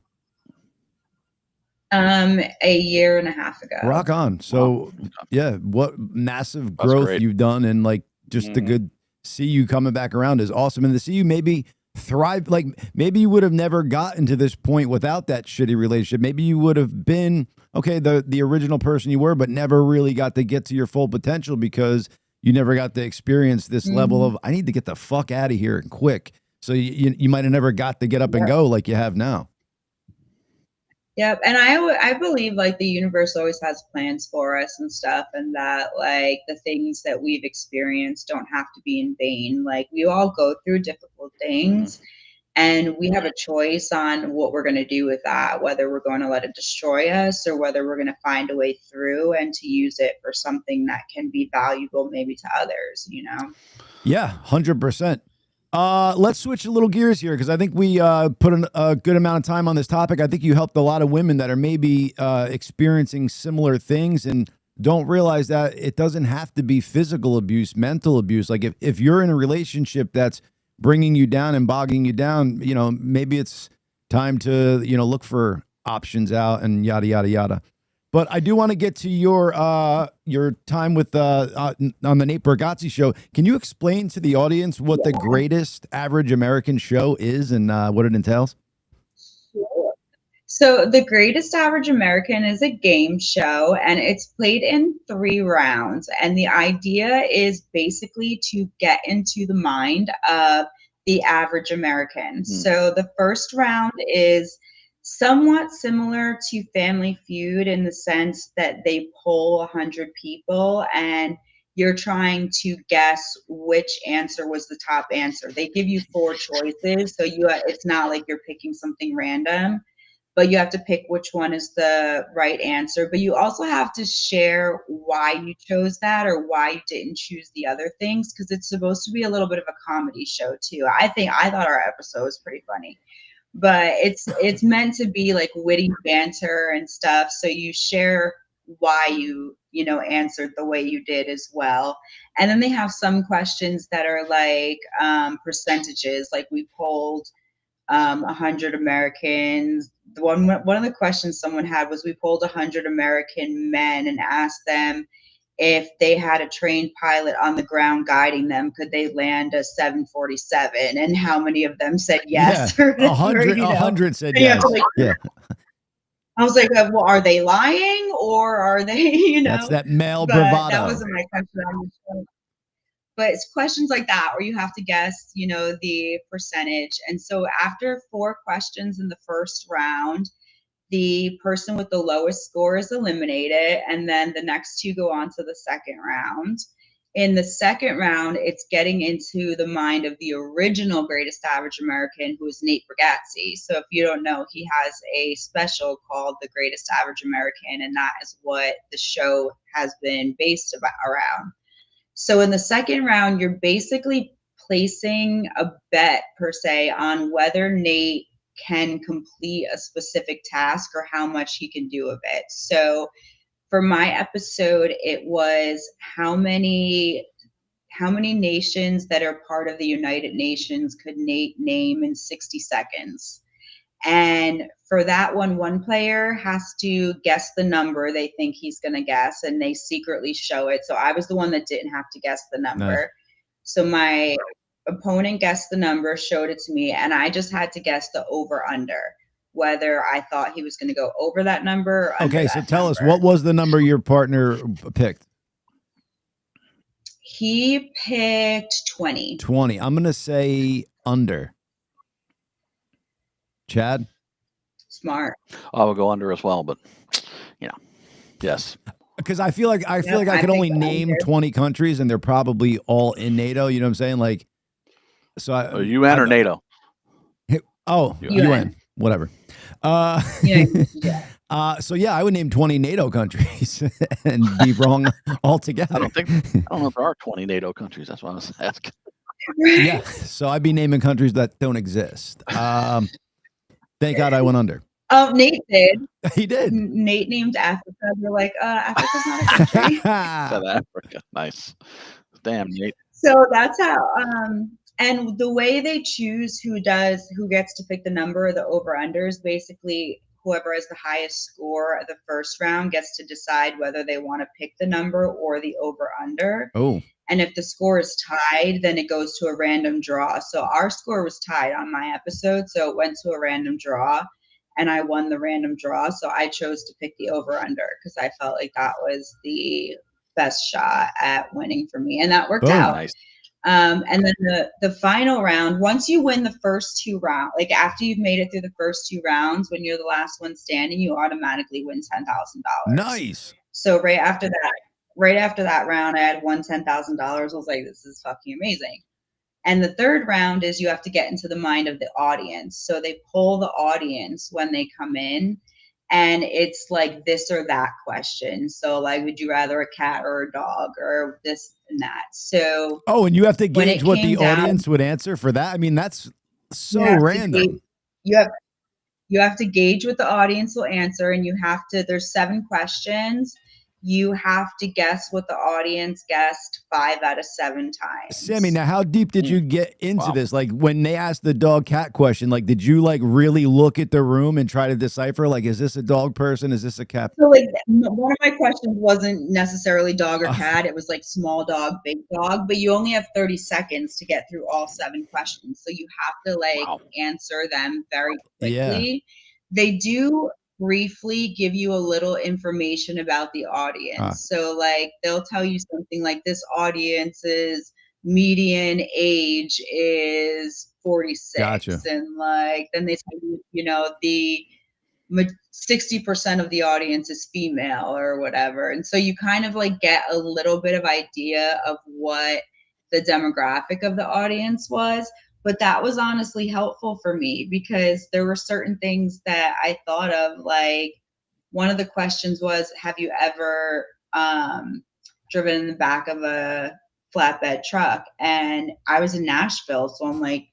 A year and a half ago. Rock on. So yeah, what massive growth you've done, and like just the good see you coming back around is awesome. And to see you maybe thrive, like maybe you would have never gotten to this point without that shitty relationship. Maybe you would have been okay, the original person you were, but never really got to get to your full potential because you never got to experience this level of I need to get the fuck out of here quick. So you might have never got to get up and go like you have now. Yep. And I believe like the universe always has plans for us and stuff, and that like the things that we've experienced don't have to be in vain. Like, we all go through difficult things and we have a choice on what we're going to do with that, whether we're going to let it destroy us or whether we're going to find a way through and to use it for something that can be valuable maybe to others, you know? Yeah, 100%. Let's switch a little gears here because I think we put a good amount of time on this topic. I think you helped a lot of women that are maybe experiencing similar things and don't realize that it doesn't have to be physical abuse, mental abuse. Like if you're in a relationship that's bringing you down and bogging you down, you know, maybe it's time to, you know, look for options out and yada, yada, yada. But I do want to get to your time with on the Nate Bargatze show. Can you explain to the audience what the Greatest Average American show is and what it entails? So the Greatest Average American is a game show, and it's played in 3 rounds. And the idea is basically to get into the mind of the average American. So the first round is somewhat similar to Family Feud in the sense that they poll 100 people and you're trying to guess which answer was the top answer. They give you 4 choices, so it's not like you're picking something random, but you have to pick which one is the right answer. But you also have to share why you chose that or why you didn't choose the other things, because it's supposed to be a little bit of a comedy show too. I thought our episode was pretty funny. But it's meant to be like witty banter and stuff. So you share why you answered the way you did as well. And then they have some questions that are like percentages. Like we polled 100 Americans. One of the questions someone had was we polled 100 American men and asked them if they had a trained pilot on the ground guiding them, could they land a 747? And how many of them said yes? Yeah, 100 said yes. Yeah. I was like, well, are they lying or are they, That's that male bravado. That wasn't my question on the show. But it's questions like that where you have to guess, the percentage. And so after 4 questions in the first round, the person with the lowest score is eliminated, and then the next 2 go on to the second round. In the second round, it's getting into the mind of the original Greatest Average American, who is Nate Bargatze. So if you don't know, he has a special called The Greatest Average American, and that is what the show has been based around. So in the second round, you're basically placing a bet, per se, on whether Nate can complete a specific task or how much he can do of it. So for my episode, it was how many nations that are part of the United Nations could Nate name in 60 seconds. And for that one player has to guess the number they think he's going to guess, and they secretly show it. So I was the one that didn't have to guess the number. Nice. So my opponent guessed the number, showed it to me, and I just had to guess the over-under, whether I thought he was going to go over that number or under. Okay, so tell us, what was the number your partner picked? He picked 20. 20. I'm going to say under. Chad? Smart. I would go under as well, but yes. Because I feel like I could only name 20 countries, and they're probably all in NATO. You know what I'm saying? Like, so UN or NATO? Oh, UN. Whatever. Yeah. So yeah, I would name 20 NATO countries and be wrong altogether. I don't know if there are 20 NATO countries. That's what I was asking. Yeah, so I'd be naming countries that don't exist. Thank God I went under. Oh, Nate did. He did. Nate named Africa. They're like, Africa's not a country. South Africa. Nice. Damn, Nate. So that's how and the way they choose who gets to pick the number of the over-unders, basically whoever has the highest score at the first round gets to decide whether they want to pick the number or the over-under. Oh. And if the score is tied, then it goes to a random draw. So our score was tied on my episode, so it went to a random draw, and I won the random draw. So I chose to pick the over-under because I felt like that was the best shot at winning for me, and that worked out. Nice. And then the final round, once you win the first 2 rounds, like after you've made it through the first 2 rounds, when you're the last one standing, you automatically win $10,000. Nice. So right after that round, I had won $10,000. I was like, this is fucking amazing. And the third round is you have to get into the mind of the audience. So they poll the audience when they come in, and it's like this or that question. So like, would you rather a cat or a dog or this and that? So and you have to gauge what the audience would answer for that. I mean, that's so random. You have to gauge what the audience will answer, and there's 7 questions. You have to guess what the audience guessed 5 out of 7 times. Sammie, now how deep did you get into this? Like when they asked the dog cat question, like did you like really look at the room and try to decipher, like, is this a dog person? Is this a cat? So like one of my questions wasn't necessarily dog or cat. It was like small dog, big dog, but you only have 30 seconds to get through all 7 questions. So you have to answer them very quickly. Yeah. They do briefly give you a little information about the audience. So like they'll tell you something like this audience's median age is 46. Gotcha. And like then they tell you, the 60% of the audience is female or whatever. And so you kind of like get a little bit of idea of what the demographic of the audience was. But that was honestly helpful for me because there were certain things that I thought of. Like one of the questions was, have you ever driven in the back of a flatbed truck? And I was in Nashville. So I'm like,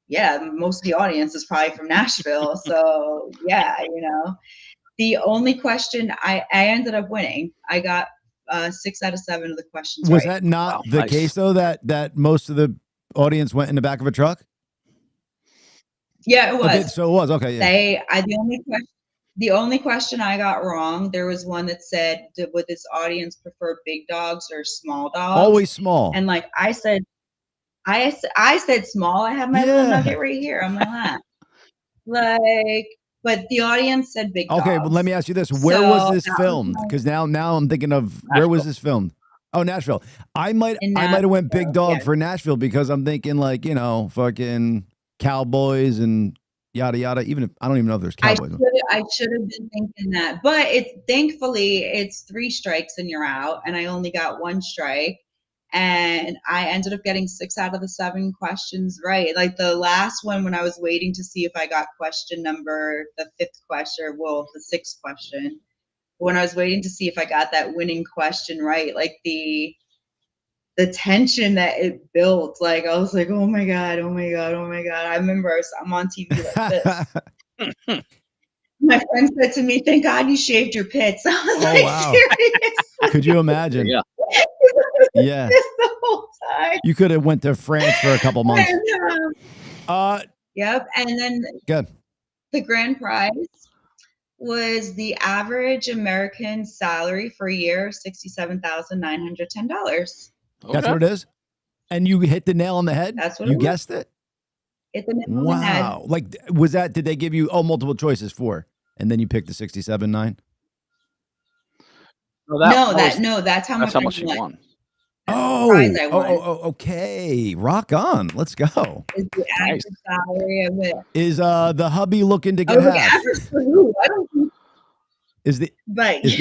yeah, most of the audience is probably from Nashville. So yeah, the only question I ended up winning. I got 6 out of 7 of the questions. Was that not the case though, that most of the audience went in the back of a truck? Yeah, it was. Okay, so it was. Okay, yeah. The only question I got wrong, there was one that said, would this audience prefer big dogs or small dogs? Always small. And like I said small. I have my little nugget right here on my lap. But the audience said big dogs. Okay, but let me ask you this. Where was this filmed? Because now I'm thinking of Nashville. Where was this filmed? Oh, Nashville. I might have went big dog for Nashville because I'm thinking like, fucking cowboys and yada yada. Even if I don't even know if there's cowboys. I should have been thinking that, but thankfully it's 3 strikes and you're out, and I only got 1 strike, and I ended up getting 6 out of the 7 questions right. Like the last one, when I was waiting to see if I got question number, the 5th question, the 6th question, when I was waiting to see if I got that winning question right, like the tension that it built, like I was like, oh my god. I remember I'm on TV like this. My friend said to me, thank God you shaved your pits. I was like, wow. Seriously? Could you imagine? Yeah. Yeah. The whole time. You could have went to France for a couple months. And, yep. And then good. The grand prize was the average American salary for a year, $67,910. Okay. That's what it is? And you hit the nail on the head? That's what you guessed it? Hit the nail on the head. Wow. Like, did they give you, multiple choices 4, and then you picked the 67.9? That's how much you won. Okay. Rock on. Let's go. Is the average salary of it? Is the hubby looking to get half? Average for who? I don't think. Is the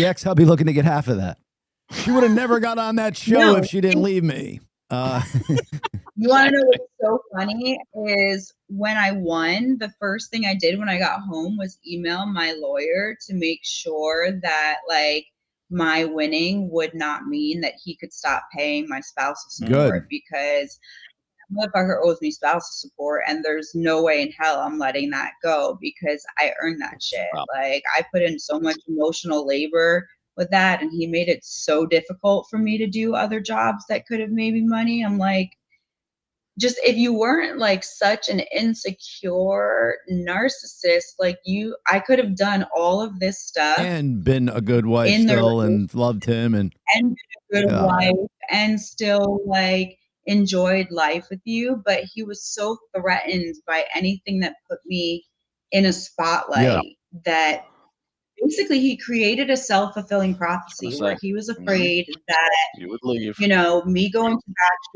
ex-hubby looking to get half of that? She would have never got on that show if she didn't leave me. You want to know what's so funny is when I won, the first thing I did when I got home was email my lawyer to make sure that like my winning would not mean that he could stop paying my spousal support because motherfucker owes me spousal support and there's no way in hell I'm letting that go because I earned that shit. Wow. Like I put in so much emotional labor with that and he made it so difficult for me to do other jobs that could have made me money. I'm like, just if you weren't like such an insecure narcissist, like I could have done all of this stuff and been a good wife still and loved him and been a good wife and still like enjoyed life with you. But he was so threatened by anything that put me in a spotlight that basically he created a self-fulfilling prophecy where he was afraid that you would leave. You know, me going to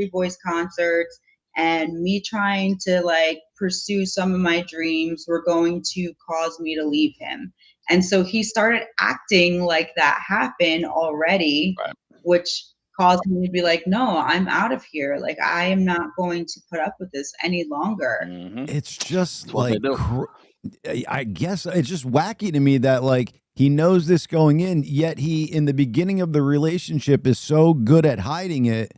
Backstreet Boys concerts and me trying to like pursue some of my dreams were going to cause me to leave him. And so he started acting like that happened already, which caused me to be like, no, I'm out of here. Like, I am not going to put up with this any longer. It's just like, I guess it's just wacky to me that like he knows this going in, yet he, in the beginning of the relationship, is so good at hiding it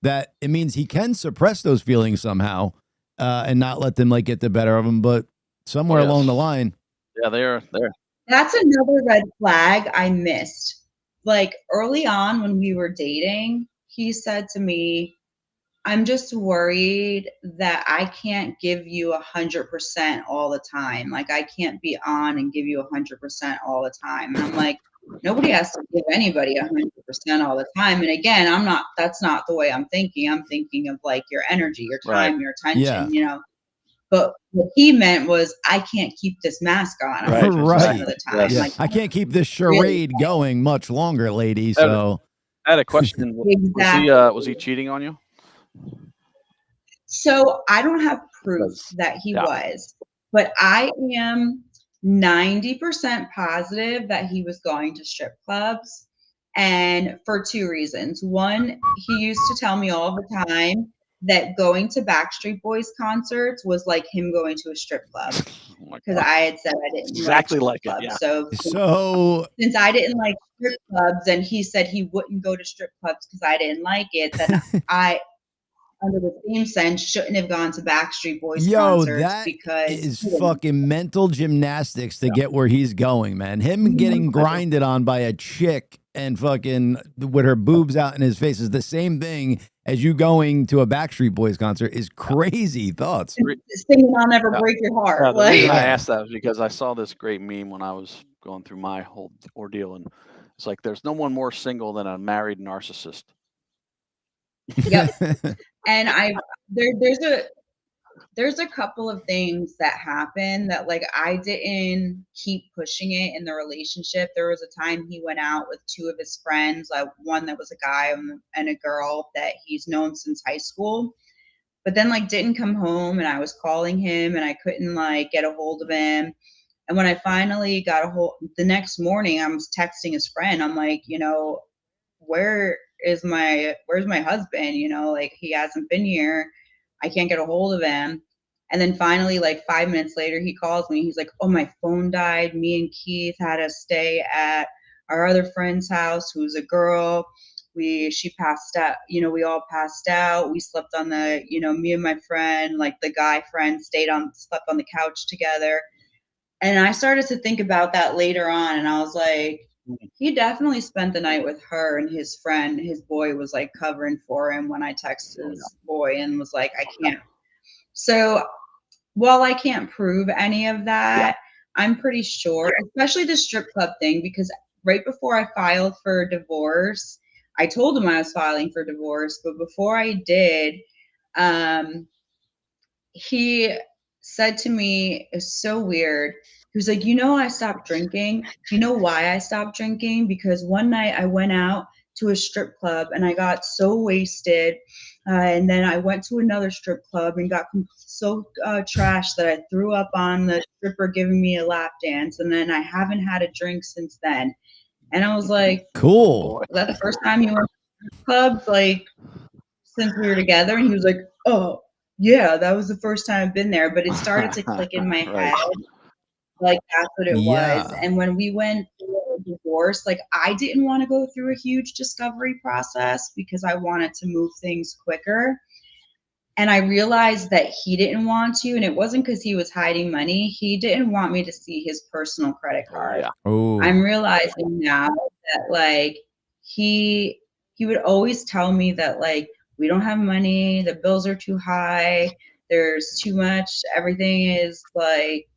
that it means he can suppress those feelings somehow and not let them like get the better of him. But somewhere along the line. Yeah, they're there. That's another red flag I missed. Like early on when we were dating, he said to me, I'm just worried that I can't give you 100% all the time. Like I can't be on and give you 100% all the time. And I'm like, nobody has to give anybody 100% all the time. And again, that's not the way I'm thinking. I'm thinking of like your energy, your time, your attention, you know. But what he meant was I can't keep this mask on 100% of the time. Yeah. Like, I can't keep this charade going much longer, lady. So I had a question. Was he cheating on you? So I don't have proof that he was, but I am 90% positive that he was going to strip clubs, and for two reasons. One, he used to tell me all the time that going to Backstreet Boys concerts was like him going to a strip club because I had said I didn't exactly like clubs. Yeah. So since I didn't like strip clubs and he said he wouldn't go to strip clubs because I didn't like it, then I under the same sense, shouldn't have gone to Backstreet Boys concerts that because is fucking mental gymnastics to get where he's going, man. Him getting grinded on by a chick and fucking with her boobs out in his face is the same thing as you going to a Backstreet Boys concert is crazy thoughts. Singing I'll Never Break Your Heart. The reason I asked that was because I saw this great meme when I was going through my whole ordeal, and it's like there's no one more single than a married narcissist. Yep. And there's a couple of things that happen that like I didn't keep pushing it in the relationship. There was a time he went out with two of his friends, like one that was a guy and a girl that he's known since high school, but then like didn't come home, and I was calling him and I couldn't like get a hold of him. And when I finally got a hold, the next morning I was texting his friend. I'm like, you know, where's my husband? You know, like he hasn't been here. I can't get a hold of him. And then finally, like 5 minutes later, he calls me. He's like, oh, my phone died. Me and Keith had to stay at our other friend's house, who's a girl. She passed out, you know, we all passed out. We slept on the, you know, me and my friend, like the guy friend slept on the couch together. And I started to think about that later on. And I was like, he definitely spent the night with her, and his friend, his boy, was like covering for him when I texted his boy and was like, I can't. So while I can't prove any of that, I'm pretty sure, especially the strip club thing, because right before I filed for divorce, I told him I was filing for divorce, but before I did, he said to me, it's so weird. He was like, you know, I stopped drinking. You know why I stopped drinking? Because one night I went out to a strip club and I got so wasted. And then I went to another strip club and got so trashed that I threw up on the stripper giving me a lap dance. And then I haven't had a drink since then. And I was like, cool. is that the first time you went to strip clubs? Like, since we were together. And he was like, oh, yeah, that was the first time I've been there. But it started to click in my Right. head. Like, that's what it Yeah. was. And when we went through a divorce, like, I didn't want to go through a huge discovery process because I wanted to move things quicker. And I realized that he didn't want to, and it wasn't because he was hiding money. He didn't want me to see his personal credit Oh, card. yeah. Oh. I'm realizing now that, like, he would always tell me that, like, we don't have money, the bills are too high, there's too much, everything is like,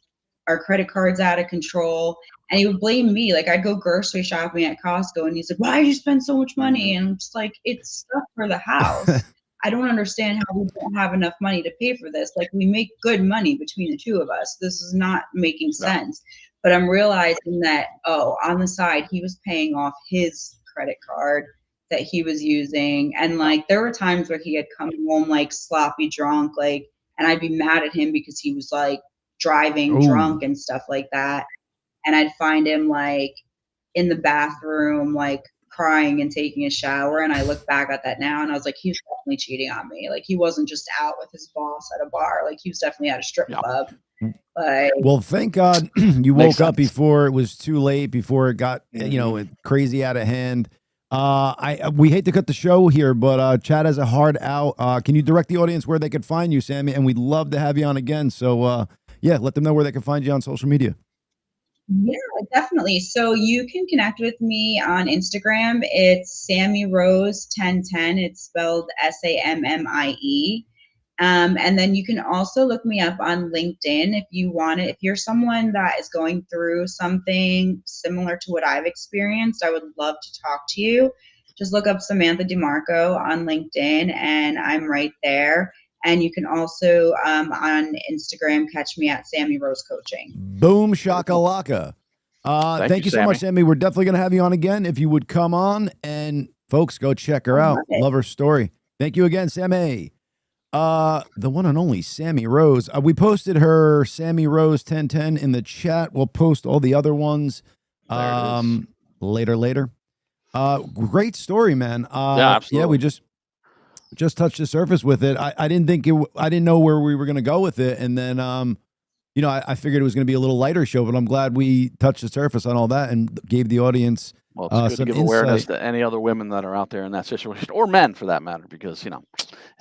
our credit card's out of control. And he would blame me. Like, I'd go grocery shopping at Costco and he's like, why did you spend so much money? And I'm just like, it's stuff for the house. I don't understand how we don't have enough money to pay for this. Like, we make good money between the two of us. This is not making sense. But I'm realizing that, on the side, he was paying off his credit card that he was using. And like, there were times where he had come home like sloppy drunk, like, and I'd be mad at him because he was like driving drunk and stuff like that. And I'd find him like in the bathroom, like crying and taking a shower. And I look back at that now and I was like, he's definitely cheating on me. Like, he wasn't just out with his boss at a bar. Like, he was definitely at a strip club. Like, well, thank God you woke up before it was too late, before it got, crazy out of hand. We hate to cut the show here, but Chad has a hard out. Can you direct the audience where they could find you, Sammie? And we'd love to have you on again. So, let them know where they can find you on social media. Yeah, definitely. So you can connect with me on Instagram. It's Sammie Rose 1010. It's spelled Sammie. And then you can also look me up on LinkedIn if you want it. If you're someone that is going through something similar to what I've experienced, I would love to talk to you. Just look up Samantha DeMarco on LinkedIn and I'm right there. And you can also, on Instagram, catch me at Sammie Rose Coaching. Boom shakalaka. Thank you so much, Sammie. We're definitely going to have you on again if you would come on. And folks, go check her out. Love her story. Thank you again, Sammie. The one and only Sammie Rose. We posted her Sammie Rose 1010 in the chat. We'll post all the other ones later. Great story, man. Yeah, absolutely. Yeah, we just touched the surface with it. I didn't think I didn't know where we were going to go with it. And then, I figured it was going to be a little lighter show, but I'm glad we touched the surface on all that and gave the audience it's good some to give awareness to any other women that are out there in that situation, or men for that matter, because, it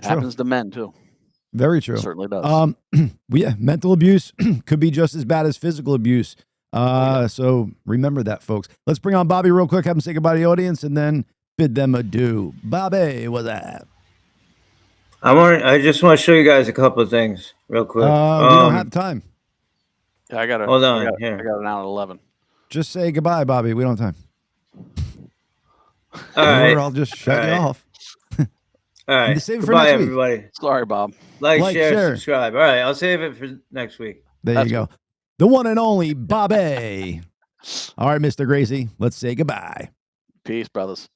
happens to men too. Very true. It certainly does. Mental abuse could be just as bad as physical abuse. So remember that, folks. Let's bring on Bobby real quick, have him say goodbye to the audience, and then bid them adieu. Bobby, what's that? I just want to show you guys a couple of things real quick. We don't have time. Yeah, I got to hold on. I got an hour at 11. Just say goodbye, Bobby. We don't have time. All right. I'll just shut you off. All right. Save it for Goodbye, next week. everybody. Sorry, Bob. Like, share, subscribe. All right. I'll save it for next week. There you go. The one and only Bobby. All right, Mr. Gracie. Let's say goodbye. Peace, brothers.